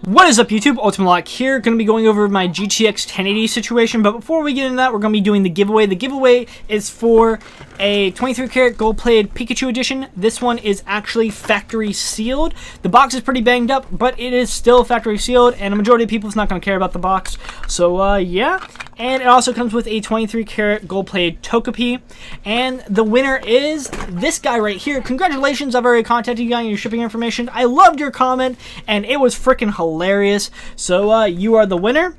What is up, YouTube? UltimateLocke here, going to be going over my GTX 1080 situation, but before we get into that, we're going to be doing the giveaway. The giveaway is for a 23-karat gold-plated Pikachu edition. This one is actually factory sealed. The box is pretty banged up, but it is still factory sealed, and a majority of people is not going to care about the box. So, yeah. And it also comes with a 23-karat gold-plated Togepi. And the winner is this guy right here. Congratulations, I've already contacted you on your shipping information. I loved your comment, and it was freaking hilarious. So, you are the winner.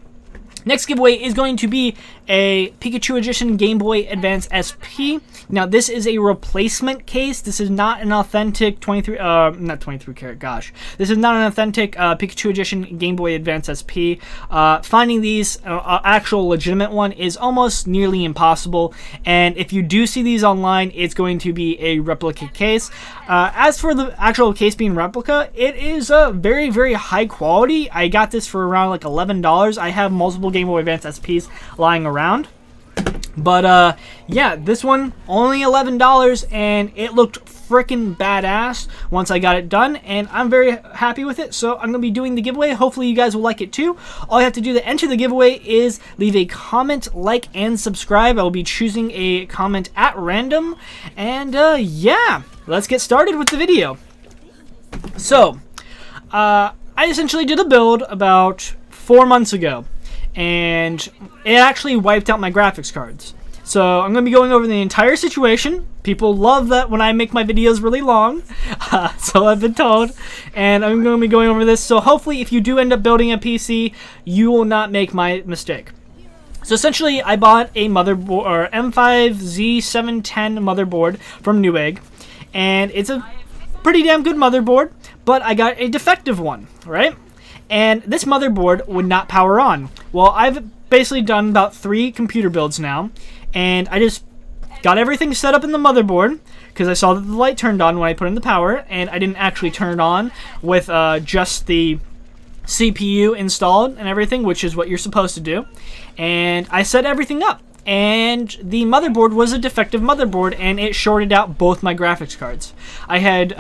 Next giveaway is going to be a Pikachu Edition Game Boy Advance SP. Now, this is a replacement case. This is not an authentic not 23 karat, gosh. This is not an authentic Pikachu Edition Game Boy Advance SP. Finding these, actual legitimate one, is almost nearly impossible. And if you do see these online, it's going to be a replica case. As for the actual case being replica, it is very, very high quality. I got this for around like $11. I have multiple Game Boy Advance SPs lying around. But, yeah, this one, only $11, and it looked freaking badass once I got it done, and I'm very happy with it, so I'm going to be doing the giveaway. Hopefully you guys will like it too. All you have to do to enter the giveaway is leave a comment, like, and subscribe. I will be choosing a comment at random, and, yeah, let's get started with the video. So, I essentially did a build about 4 months ago, and it actually wiped out my graphics cards. So I'm going to be going over the entire situation. People love that when I make my videos really long, so I've been told, and I'm going to be going over this. So hopefully if you do end up building a PC, you will not make my mistake. So essentially I bought a motherboard, or M5Z710 motherboard from Newegg, and it's a pretty damn good motherboard, but I got a defective one, right? And this motherboard would not power on. Well, I've basically done about 3 computer builds now, and I just got everything set up in the motherboard because I saw that the light turned on when I put in the power, and I didn't actually turn it on with just the CPU installed and everything, which is what you're supposed to do. And I set everything up, and the motherboard was a defective motherboard, and it shorted out both my graphics cards. I had 2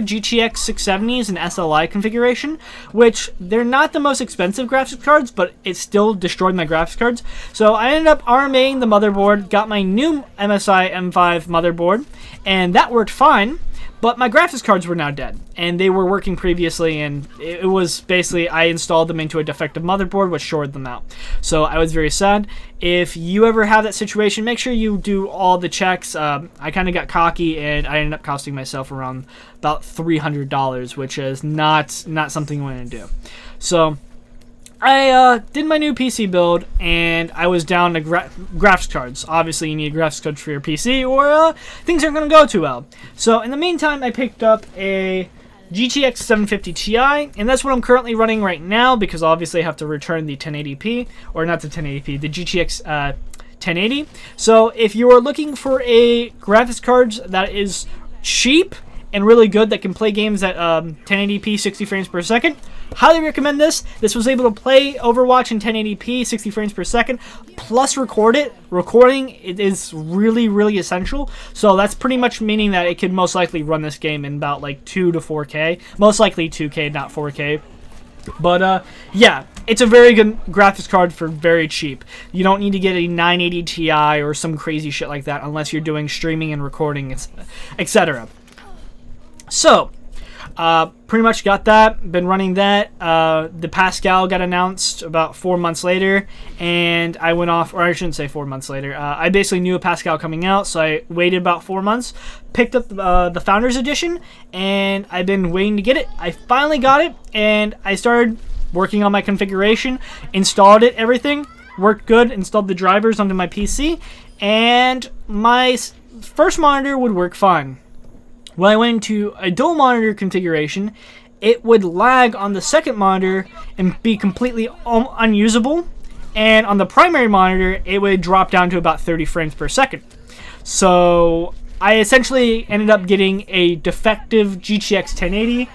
GTX 670s in SLI configuration, which they're not the most expensive graphics cards, but it still destroyed my graphics cards. So I ended up RMAing the motherboard, got my new MSI M5 motherboard, and that worked fine. But my graphics cards were now dead, and they were working previously, and it was basically, I installed them into a defective motherboard, which shorted them out. So I was very sad. If you ever have that situation, make sure you do all the checks. I kind of got cocky, and I ended up costing myself around about $300, which is not something you want to do. So I did my new PC build, and I was down to graphics cards. Obviously, you need graphics cards for your PC, or things aren't going to go too well. So, in the meantime, I picked up a GTX 750 Ti, and that's what I'm currently running right now, because obviously I have to return the 1080p, or not the 1080p, the GTX 1080. So, if you are looking for a graphics card that is cheap and really good, that can play games at 1080p 60 frames per second, highly recommend this. This was able to play Overwatch in 1080p 60 frames per second, plus record it. Recording it is really, really essential. So that's pretty much meaning that it could most likely run this game in about like 2 to 4K. Most likely 2K, not 4K. But yeah, it's a very good graphics card for very cheap. You don't need to get a 980 Ti or some crazy shit like that unless you're doing streaming and recording, etc. So, pretty much got that, been running that. The Pascal got announced about 4 months later, and I went off, or I shouldn't say 4 months later. I basically knew a Pascal coming out, so I waited about 4 months, picked up the Founders Edition, and I've been waiting to get it. I finally got it, and I started working on my configuration, installed it, everything, worked good, installed the drivers onto my PC, and my first monitor would work fine. When I went into a dual monitor configuration, it would lag on the second monitor and be completely unusable. And on the primary monitor, it would drop down to about 30 frames per second. So I essentially ended up getting a defective GTX 1080.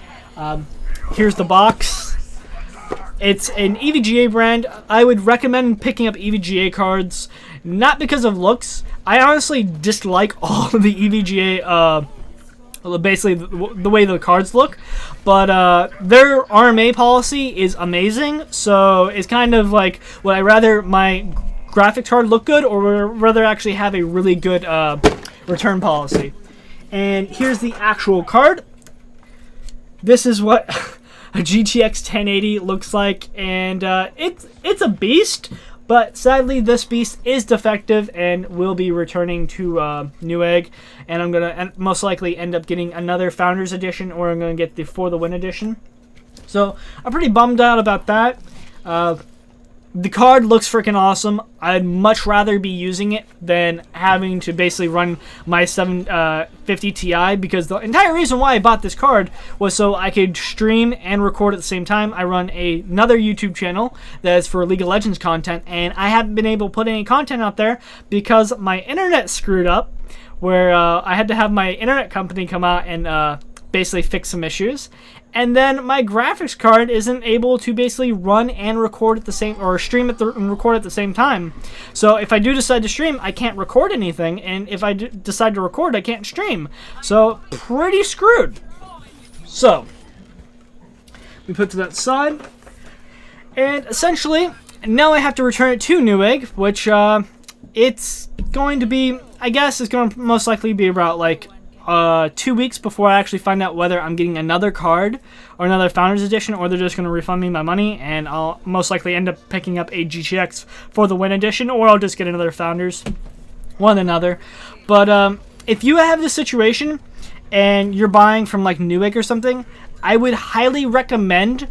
Here's the box. It's an EVGA brand. I would recommend picking up EVGA cards, not because of looks. I honestly dislike all of the EVGA basically the way the cards look, but their RMA policy is amazing. So it's kind of like, would I rather my graphics card look good, or would I rather actually have a really good return policy? And here's the actual card. This is what a GTX 1080 looks like, and it's a beast. But sadly, this beast is defective and will be returning to Newegg. And I'm going to most likely end up getting another Founders Edition, or I'm going to get the For the Win Edition. So I'm pretty bummed out about that. The card looks freaking awesome. I'd much rather be using it than having to basically run my 750 Ti, because the entire reason why I bought this card was so I could stream and record at the same time. I run another YouTube channel that is for League of Legends content, and I haven't been able to put any content out there because my internet screwed up, where I had to have my internet company come out and basically fix some issues. And then my graphics card isn't able to basically run and record at the same, or stream and record at the same time. So if I do decide to stream, I can't record anything, and if I decide to record, I can't stream. So pretty screwed. So we put to that side, and essentially now I have to return it to Newegg, which it's going to be, I guess, it's going to most likely be about like 2 weeks before I actually find out whether I'm getting another card or another Founders Edition, or they're just going to refund me my money, and I'll most likely end up picking up a GTX For the Win Edition, or I'll just get another Founders, one or another. But if you have this situation and you're buying from like Newegg or something, I would highly recommend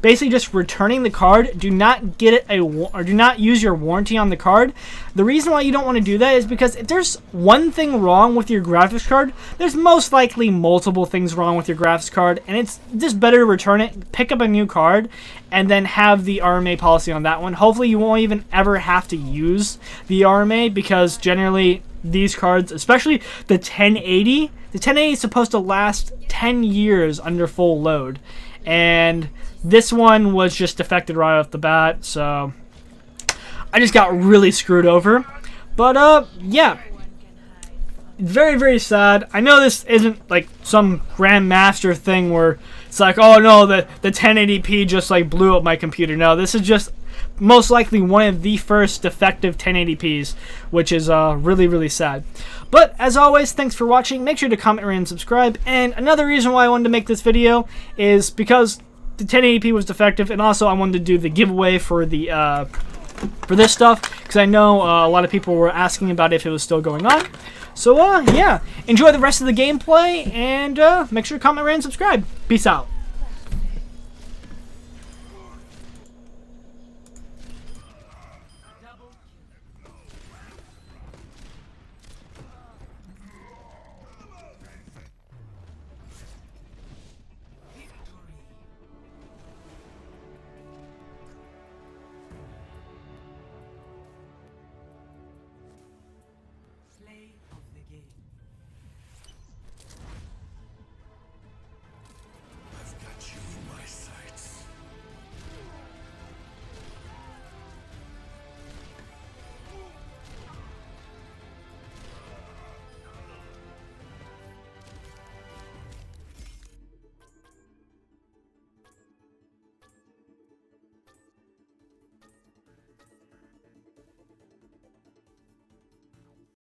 basically just returning the card. Do not get it or do not use your warranty on the card. The reason why you don't want to do that is because if there's one thing wrong with your graphics card, there's most likely multiple things wrong with your graphics card, and it's just better to return it, pick up a new card, and then have the RMA policy on that one. Hopefully you won't even ever have to use the RMA, because generally these cards, especially the 1080 is supposed to last 10 years under full load, and this one was just defected right off the bat, so I just got really screwed over. But yeah, very, very sad. I know this isn't like some grandmaster thing where it's like, oh no, the 1080p just like blew up my computer. No, this is just most likely one of the first defective 1080p's, which is really, really sad. But as always, thanks for watching. Make sure to comment, rate, and subscribe. And another reason why I wanted to make this video is because the 1080p was defective, and also I wanted to do the giveaway for the for this stuff, because I know a lot of people were asking about if it was still going on. So yeah, enjoy the rest of the gameplay, and make sure to comment, rate, and subscribe. Peace out.